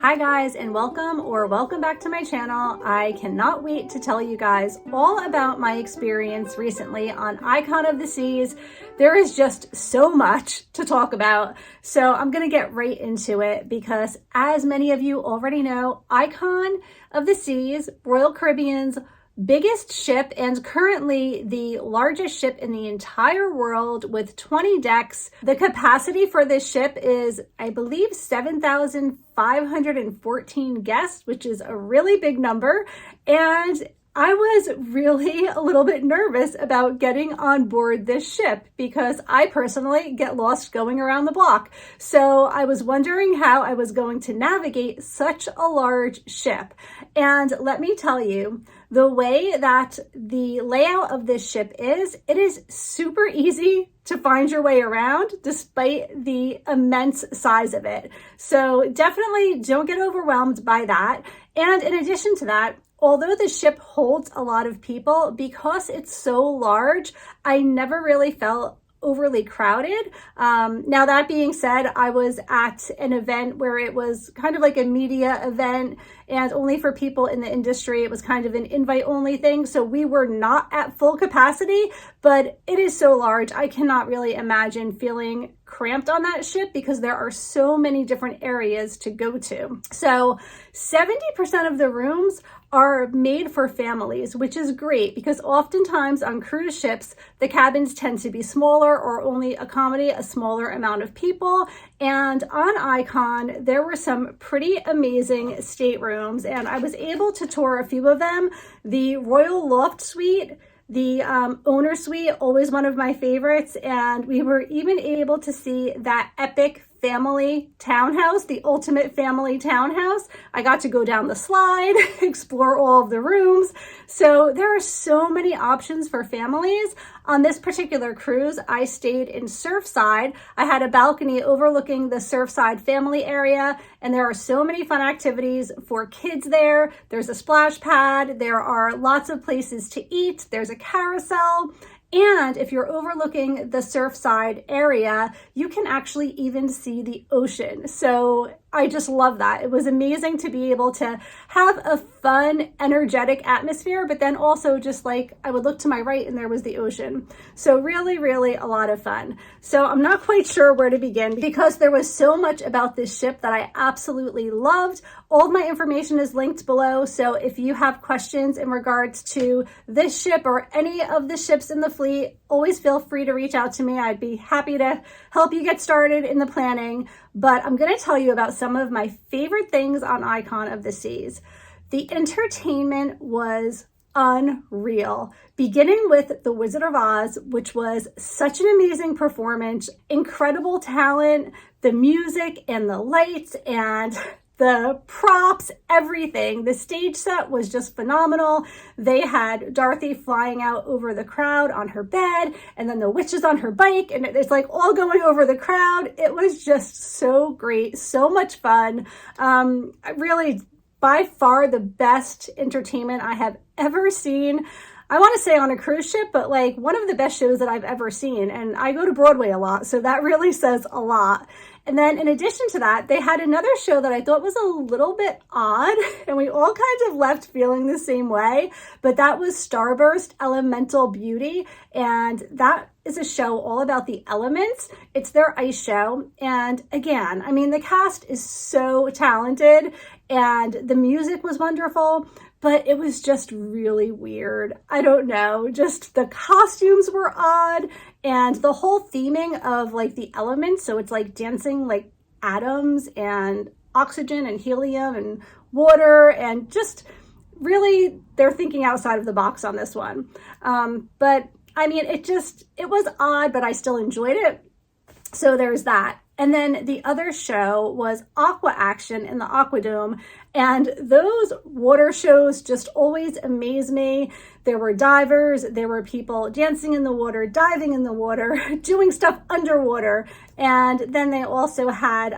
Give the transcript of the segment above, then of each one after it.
Hi guys, and welcome back to my channel. I cannot wait to tell you guys all about my experience recently on Icon of the Seas. There is just so much to talk about, so I'm gonna get right into it because as many of you already know, Icon of the Seas, Royal Caribbean's biggest ship and currently the largest ship in the entire world with 20 decks. The capacity for this ship is, I believe, 7,514 guests, which is a really big number. And I was really a little bit nervous about getting on board this ship because I personally get lost going around the block. So I was wondering how I was going to navigate such a large ship. And let me tell you, the way that the layout of this ship is, it is super easy to find your way around despite the immense size of it. So definitely don't get overwhelmed by that. And in addition to that, although the ship holds a lot of people, because it's so large, I never really felt overly crowded. Now that being said, I was at an event where it was kind of like a media event and only for people in the industry. It was kind of an invite only thing. So we were not at full capacity, but it is so large. I cannot really imagine feeling cramped on that ship because there are so many different areas to go to. So 70% of the rooms are made for families, which is great because oftentimes on cruise ships, the cabins tend to be smaller or only accommodate a smaller amount of people. And on Icon, there were some pretty amazing staterooms and I was able to tour a few of them. The Royal Loft Suite, the owner suite, always one of my favorites. And we were even able to see that epic family townhouse, the ultimate family townhouse. I got to go down the slide, explore all of the rooms. So there are so many options for families. On this particular cruise, I stayed in Surfside. I had a balcony overlooking the Surfside family area, and there are so many fun activities for kids there. There's a splash pad. There are lots of places to eat. There's a carousel. And if you're overlooking the Surfside area, you can actually even see the ocean. So I just love that. It was amazing to be able to have a fun, energetic atmosphere, but then also just like I would look to my right and there was the ocean. So really, really a lot of fun. So I'm not quite sure where to begin because there was so much about this ship that I absolutely loved. All of my information is linked below. So if you have questions in regards to this ship or any of the ships in the fleet, always feel free to reach out to me. I'd be happy to help you get started in the planning. But I'm going to tell you about some of my favorite things on Icon of the Seas. The entertainment was unreal, beginning with The Wizard of Oz, which was such an amazing performance, incredible talent, the music and the lights and the props, everything. The stage set was just phenomenal. They had Dorothy flying out over the crowd on her bed, and then the witches on her bike, and it's like all going over the crowd. It was just so great, so much fun. Really, by far the best entertainment I have ever seen. I want to say on a cruise ship, but like one of the best shows that I've ever seen. And I go to Broadway a lot, so that really says a lot. And then in addition to that, they had another show that I thought was a little bit odd, and we all kind of left feeling the same way, but that was Starburst Elemental Beauty. And that is a show all about the elements. It's their ice show. And again, I mean, the cast is so talented and the music was wonderful, but it was just really weird. I don't know, just the costumes were odd and the whole theming of like the elements. So it's like dancing like atoms and oxygen and helium and water and just really they're thinking outside of the box on this one. But I mean, it was odd, but I still enjoyed it. So there's that. And then the other show was Aqua Action in the Aquadome. And those water shows just always amaze me. There were divers, there were people dancing in the water, diving in the water, doing stuff underwater. And then they also had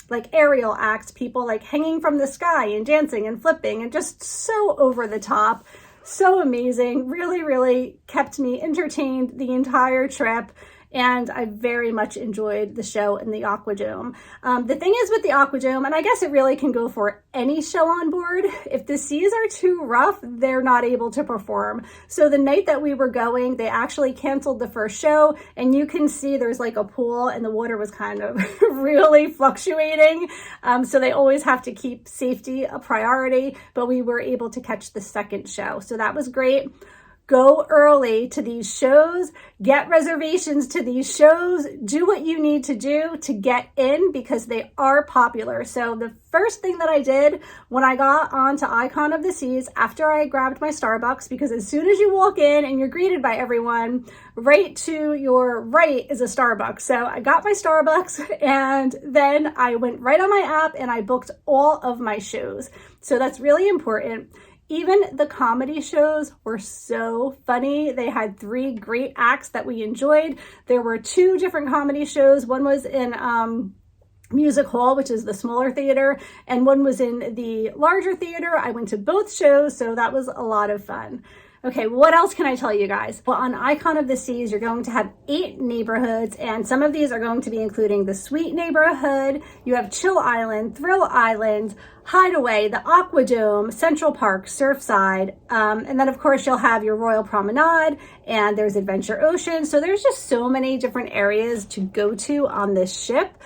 like aerial acts, people like hanging from the sky and dancing and flipping and just so over the top. So amazing. Really, really kept me entertained the entire trip. and I very much enjoyed the show in the Aquadome. The thing is with the Aquadome, and I guess it really can go for any show on board, if the seas are too rough, they're not able to perform. So the night that we were going, they actually canceled the first show, and you can see there's like a pool and the water was kind of really fluctuating. So they always have to keep safety a priority, but we were able to catch the second show. So that was great. Go early to these shows, get reservations to these shows, do what you need to do to get in because they are popular. So the first thing that I did when I got onto Icon of the Seas, after I grabbed my Starbucks, because as soon as you walk in and you're greeted by everyone, right to your right is a Starbucks. So I got my Starbucks and then I went right on my app and I booked all of my shows. So that's really important. Even the comedy shows were so funny. They had 3 great acts that we enjoyed. There were 2 different comedy shows. One was in Music Hall, which is the smaller theater, and one was in the larger theater. I went to both shows, so that was a lot of fun. Okay, what else can I tell you guys? Well, on Icon of the Seas, you're going to have 8 neighborhoods, and some of these are going to be including the Sweet neighborhood. You have Chill Island, Thrill Island, Hideaway, the Aquadome, Central Park, Surfside, and then of course you'll have your Royal Promenade, and there's Adventure Ocean. So there's just so many different areas to go to on this ship.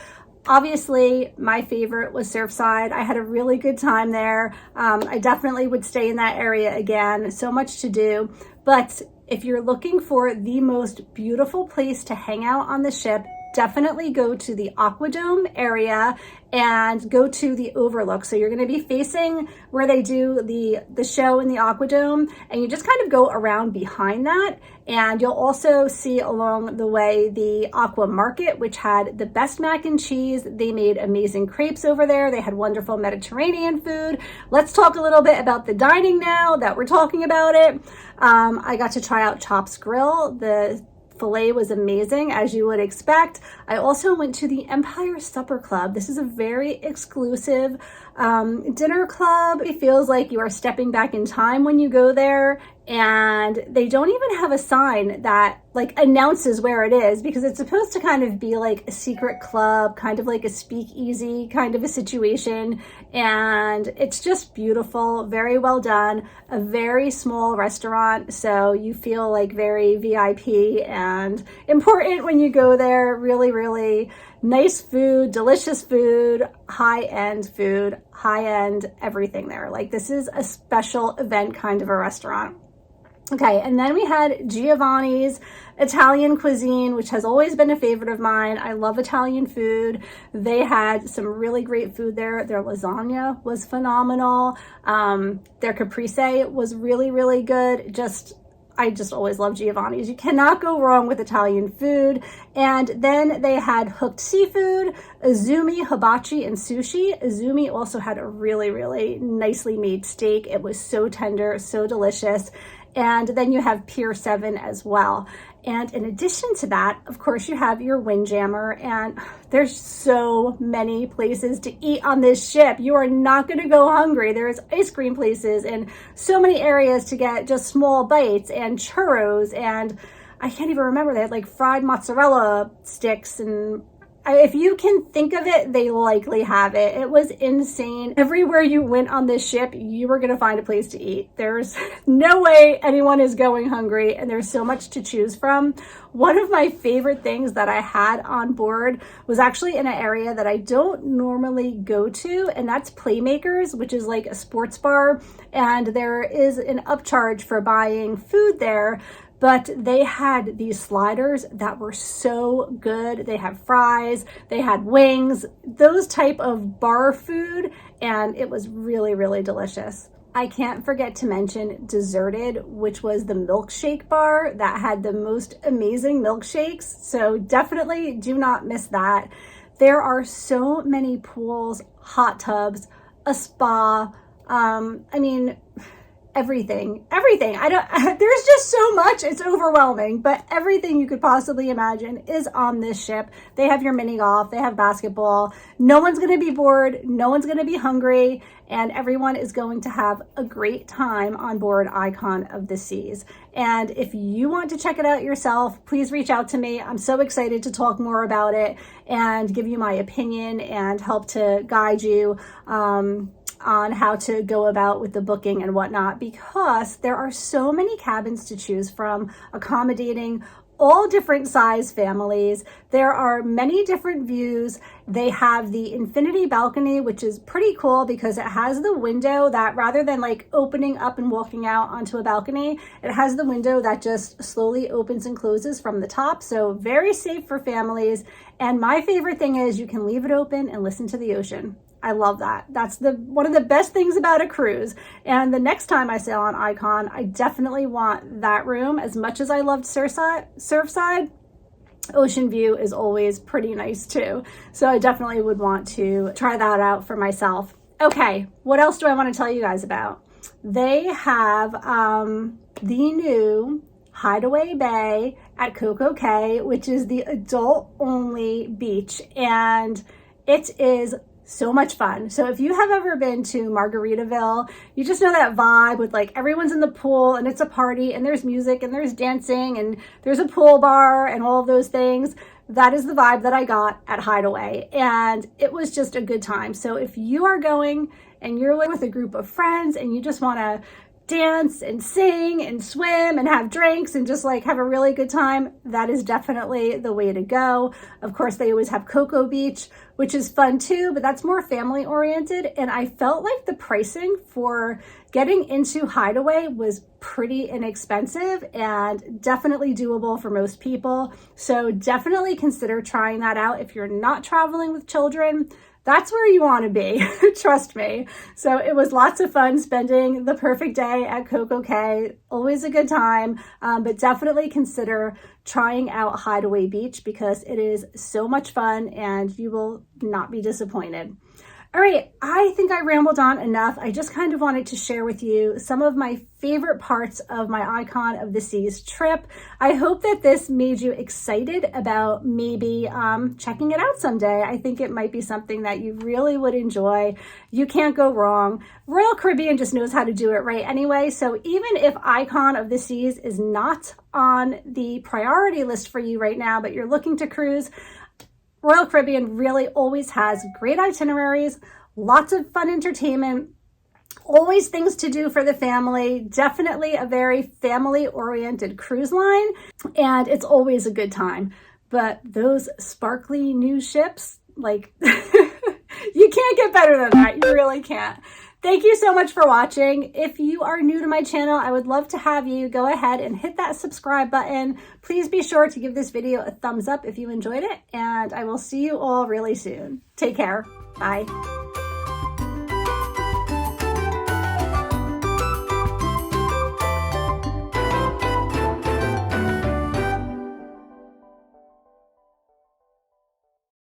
Obviously, my favorite was Surfside. I had a really good time there. I definitely would stay in that area again. So much to do. But if you're looking for the most beautiful place to hang out on the ship, definitely go to the Aquadome area and go to the overlook. So you're going to be facing where they do the show in the Aquadome, and you just kind of go around behind that. And you'll also see along the way the Aqua Market, which had the best mac and cheese. They made amazing crepes over there. They had wonderful Mediterranean food. Let's talk a little bit about the dining now that we're talking about it. I got to try out Chops Grill. The filet was amazing, as you would expect. I also went to the Empire Supper Club. This is a very exclusive dinner club. It feels like you are stepping back in time when you go there, and they don't even have a sign that like announces where it is, because it's supposed to kind of be like a secret club, kind of like a speakeasy kind of a situation. And it's just beautiful, very well done, a very small restaurant. So you feel like very VIP and important when you go there. Really, really nice food, delicious food, high-end food, high-end everything there. Like this is a special event kind of a restaurant. Okay, and then we had Giovanni's Italian cuisine, which has always been a favorite of mine. I love Italian food. They had some really great food there. Their lasagna was phenomenal. Their caprese was really, really good. I just always love Giovanni's. You cannot go wrong with Italian food. And then they had hooked seafood, Izumi, hibachi, and sushi. Izumi also had a really, really nicely made steak. It was so tender, so delicious. And then you have Pier 7 as well. And in addition to that, of course, you have your Windjammer, and there's so many places to eat on this ship. You are not going to go hungry. There's ice cream places and so many areas to get just small bites and churros, and I can't even remember. They had like fried mozzarella sticks, and if you can think of it, they likely have it. It was insane. Everywhere you went on this ship, you were going to find a place to eat. There's no way anyone is going hungry, and there's so much to choose from. One of my favorite things that I had on board was actually in an area that I don't normally go to, and that's Playmakers, which is like a sports bar, and there is an upcharge for buying food there. But they had these sliders that were so good. They had fries, they had wings, those type of bar food, and it was really, really delicious. I can't forget to mention Deserted, which was the milkshake bar that had the most amazing milkshakes. So definitely do not miss that. There are so many pools, hot tubs, a spa. everything. There's just so much, it's overwhelming, but everything you could possibly imagine is on this ship. They have your mini golf, they have basketball. No one's going to be bored, no one's going to be hungry, and everyone is going to have a great time on board Icon of the Seas. And if you want to check it out yourself, please reach out to me. I'm so excited to talk more about it and give you my opinion and help to guide you on how to go about with the booking and whatnot, because there are so many cabins to choose from, accommodating all different size families. There are many different views. They have the infinity balcony, which is pretty cool because it has the window that, rather than like opening up and walking out onto a balcony, it has the window that just slowly opens and closes from the top. So very safe for families. And my favorite thing is you can leave it open and listen to the ocean. I love that. That's one of the best things about a cruise. And the next time I sail on Icon, I definitely want that room. As much as I loved Surfside, Ocean View is always pretty nice too. So I definitely would want to try that out for myself. Okay, what else do I want to tell you guys about? They have the new Hideaway Bay at Coco Cay, which is the adult-only beach, and it is so much fun. So if you have ever been to Margaritaville, you just know that vibe with like everyone's in the pool and it's a party and there's music and there's dancing and there's a pool bar and all of those things. That is the vibe that I got at Hideaway, and it was just a good time. So if you are going and you're with a group of friends and you just want to dance and sing and swim and have drinks and just like have a really good time, that is definitely the way to go. Of course, they always have Cocoa Beach, which is fun too, but that's more family oriented. And I felt like the pricing for getting into Hideaway was pretty inexpensive and definitely doable for most people. So definitely consider trying that out if you're not traveling with children. That's where you want to be, trust me. So it was lots of fun spending the perfect day at Coco Cay. Always a good time, but definitely consider trying out Hideaway Beach because it is so much fun and you will not be disappointed. All right, I think I rambled on enough. I just kind of wanted to share with you some of my favorite parts of my Icon of the Seas trip. I hope that this made you excited about maybe checking it out someday. I think it might be something that you really would enjoy. You can't go wrong. Royal Caribbean just knows how to do it right anyway. So even if Icon of the Seas is not on the priority list for you right now, but you're looking to cruise, Royal Caribbean really always has great itineraries, lots of fun entertainment, always things to do for the family, definitely a very family-oriented cruise line, and it's always a good time. But those sparkly new ships, like, you can't get better than that. You really can't. Thank you so much for watching. If you are new to my channel, I would love to have you go ahead and hit that subscribe button. Please be sure to give this video a thumbs up if you enjoyed it, and I will see you all really soon. Take care. Bye.